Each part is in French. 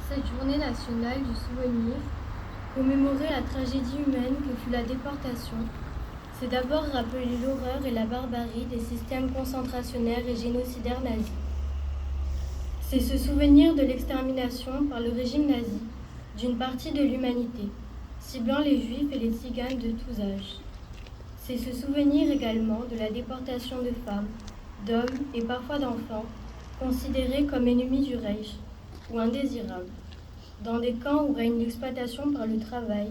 Cette journée nationale du souvenir, commémorer la tragédie humaine que fut la déportation, c'est d'abord rappeler l'horreur et la barbarie des systèmes concentrationnaires et génocidaires nazis. C'est se souvenir de l'extermination par le régime nazi d'une partie de l'humanité, ciblant les juifs et les tziganes de tous âges. C'est se souvenir également de la déportation de femmes, d'hommes et parfois d'enfants, considérés comme ennemis du Reich ou indésirables, dans des camps où règne l'exploitation par le travail,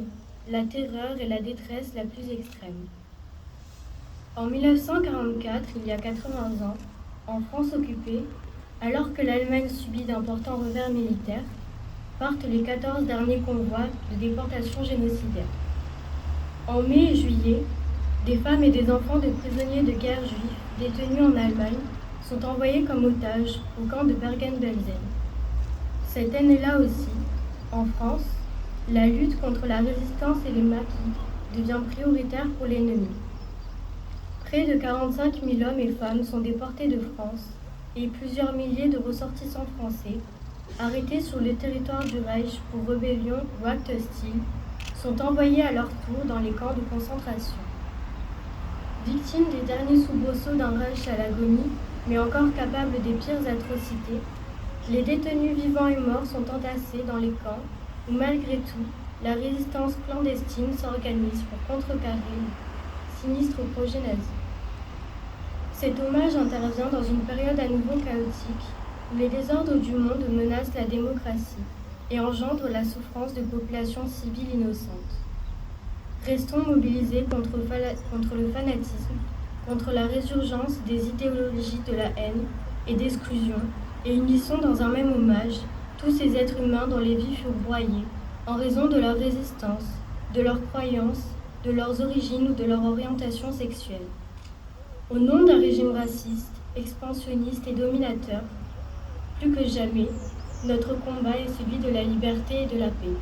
la terreur et la détresse la plus extrême. En 1944, il y a 80 ans, en France occupée, alors que l'Allemagne subit d'importants revers militaires, partent les 14 derniers convois de déportation génocidaire. En mai et juillet, des femmes et des enfants de prisonniers de guerre juifs détenus en Allemagne sont envoyés comme otages au camp de Bergen-Belsen. Cette année-là aussi, en France, la lutte contre la résistance et les maquis devient prioritaire pour l'ennemi. Près de 45 000 hommes et femmes sont déportés de France et plusieurs milliers de ressortissants français, arrêtés sur le territoire du Reich pour rébellion ou acte hostile, sont envoyés à leur tour dans les camps de concentration. Victimes des derniers soubresauts d'un Reich à l'agonie, mais encore capables des pires atrocités, les détenus vivants et morts sont entassés dans les camps où, malgré tout, la résistance clandestine s'organise pour contrecarrer le sinistre projet nazi. Cet hommage intervient dans une période à nouveau chaotique où les désordres du monde menacent la démocratie et engendrent la souffrance de populations civiles innocentes. Restons mobilisés contre le fanatisme, contre la résurgence des idéologies de la haine et d'exclusion, et unissons dans un même hommage tous ces êtres humains dont les vies furent broyées en raison de leur résistance, de leurs croyances, de leurs origines ou de leur orientation sexuelle. Au nom d'un régime raciste, expansionniste et dominateur, plus que jamais, notre combat est celui de la liberté et de la paix.